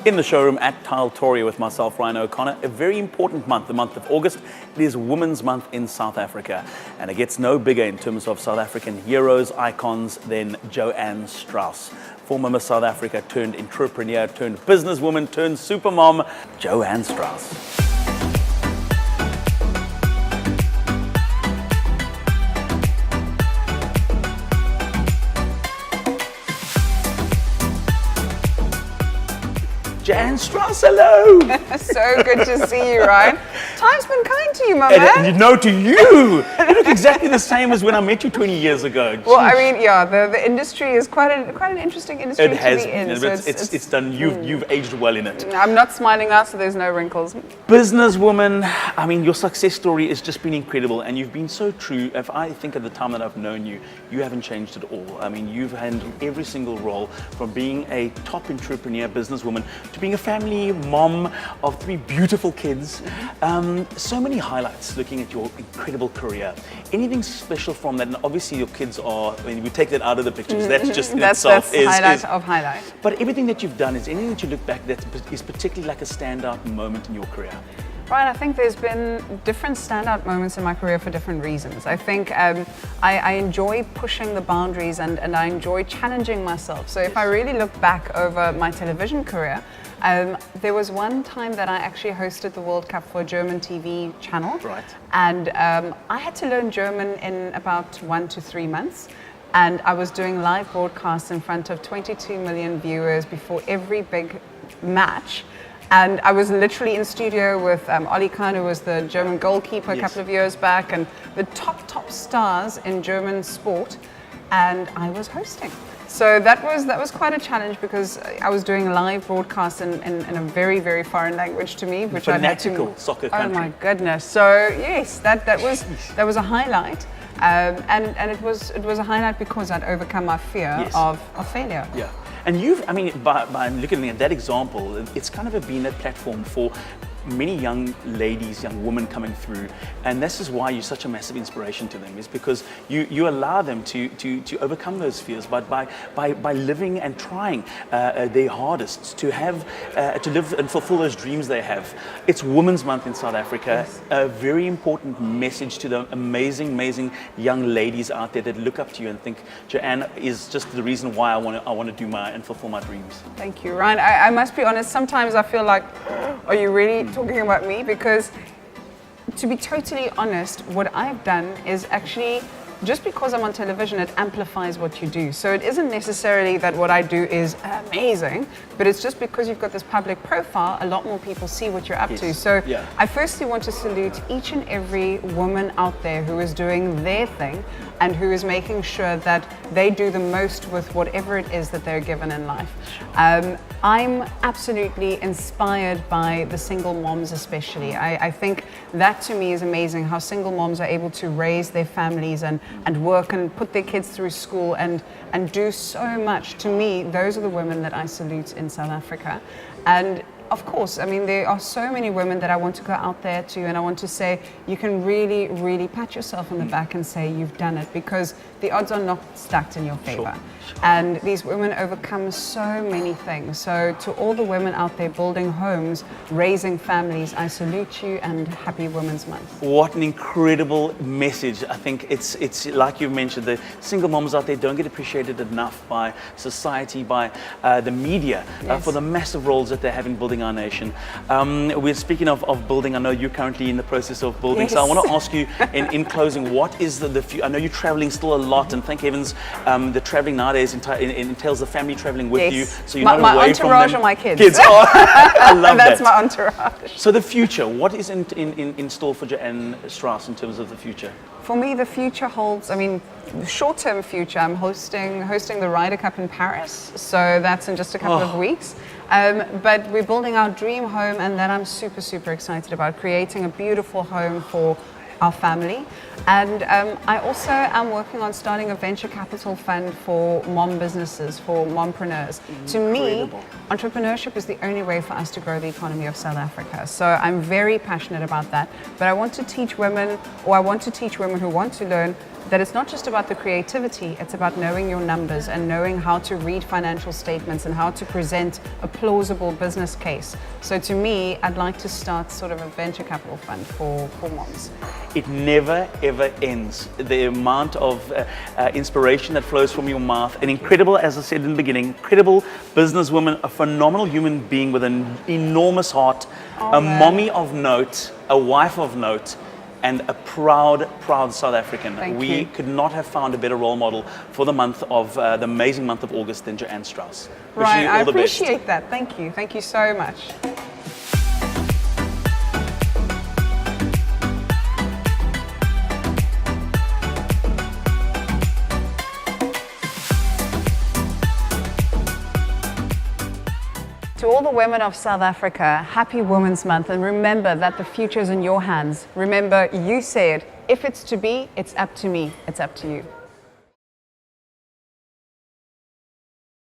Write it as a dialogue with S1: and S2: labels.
S1: in the showroom at Tiletoria with myself, Ryan O'Connor. A very important month, the month of August. It is Women's Month in South Africa, and it gets no bigger in terms of South African heroes, icons than Joanne Strauss. Former Miss South Africa turned entrepreneur, turned businesswoman, turned supermom, Joanne Strauss. Joanne Strauss, hello!
S2: So good to see you, Ryan. Time's been kind to you, my man.
S1: No, to you! You look exactly the same as when I met you 20 years ago.
S2: Well, I mean, yeah, the industry is quite an interesting industry
S1: it has
S2: to be in.
S1: Been, so it's done. You've aged well in it.
S2: I'm not smiling now, so there's no wrinkles.
S1: Businesswoman, I mean, your success story has just been incredible, and you've been so true. If I think of the time that I've known you, you haven't changed at all. I mean, you've handled every single role, from being a top entrepreneur, businesswoman, to being a family mom of 3 beautiful kids. So many highlights looking at your incredible career. Anything special from that? And obviously your kids are, I mean, we take that out of the pictures, that's just in itself
S2: that's highlight of highlight.
S1: But everything that you've done, is anything that you look back that is particularly like a standout moment in your career?
S2: Right, I think there's been different standout moments in my career for different reasons. I think I enjoy pushing the boundaries and I enjoy challenging myself. So if I really look back over my television career, there was one time that I actually hosted the World Cup for a German TV channel.
S1: Right.
S2: And I had to learn German in about 1 to 3 months. And I was doing live broadcasts in front of 22 million viewers before every big match. And I was literally in studio with Oli Kahn, who was the German goalkeeper a couple of years back, and the top stars in German sport, and I was hosting. So that was quite a challenge because I was doing live broadcasts in a very, very foreign language to me, which I had to.
S1: Soccer country.
S2: Oh my goodness! So yes, that was a highlight, and it was a highlight because I'd overcome my fear of failure.
S1: Yeah. And I mean, by looking at that example, it's kind of been a platform for many young ladies, young women coming through, and this is why you're such a massive inspiration to them, is because you allow them to overcome those fears by living and trying their hardest to live and fulfill those dreams they have. It's Women's Month in South Africa. Yes. A very important message to the amazing young ladies out there that look up to you and think Joanne is just the reason why I want to do and fulfill my dreams.
S2: Thank you, Ryan. I must be honest, sometimes I feel like, are you really talking about me? Because to be totally honest, what I've done is actually, just because I'm on television, it amplifies what you do. So it isn't necessarily that what I do is amazing, but it's just because you've got this public profile, a lot more people see what you're up to. So I firstly want to salute each and every woman out there who is doing their thing and who is making sure that they do the most with whatever it is that they're given in life. I'm absolutely inspired by the single moms especially. I think that to me is amazing, how single moms are able to raise their families and work and put their kids through school and do so much. To me, those are the women that I salute in South Africa. And of course, I mean, there are so many women that I want to go out there to, and I want to say you can really, really pat yourself on the back and say you've done it, because the odds are not stacked in your favor. Sure. And these women overcome so many things. So to all the women out there building homes, raising families, I salute you and happy Women's Month.
S1: What an incredible message. I think it's like you mentioned, the single moms out there don't get appreciated enough by society, by the media, for the massive roles that they have in building our nation. We're speaking of building. I know you're currently in the process of building. Yes. So I want to ask you in closing, what is the future? I know you're traveling still a lot, and thank heavens the traveling nowadays entails the family traveling with you, so you're not away from them.
S2: My entourage are my kids.
S1: Oh, I love
S2: That's my entourage.
S1: So the future, what is in store for Joanne Strauss in terms of the future?
S2: For me, the future holds, I mean, the short-term future, I'm hosting the Ryder Cup in Paris, so that's in just a couple of weeks. But we're building our dream home, and that I'm super excited about, creating a beautiful home for our family. And I also am working on starting a venture capital fund for mom businesses, for mompreneurs. To me, entrepreneurship is the only way for us to grow the economy of South Africa. So I'm very passionate about that. But I want to teach women, or I want to teach women who want to learn, that it's not just about the creativity, it's about knowing your numbers and knowing how to read financial statements and how to present a plausible business case. So to me, I'd like to start sort of a venture capital fund for moms.
S1: It never ever ends. The amount of inspiration that flows from your mouth, an incredible, as I said in the beginning, incredible businesswoman, a phenomenal human being with an enormous heart, a mommy of note, a wife of note, and a proud South African.
S2: Thank
S1: We
S2: you.
S1: could not have found a better role model for the month of the amazing month of August than Joanne Strauss. Wishing
S2: Right,
S1: you
S2: I
S1: all the best.
S2: appreciate that. Thank you. Thank you so much. To all the women of South Africa, happy Women's Month, and remember that the future is in your hands. Remember, you said, if it's to be, it's up to me, it's up to you.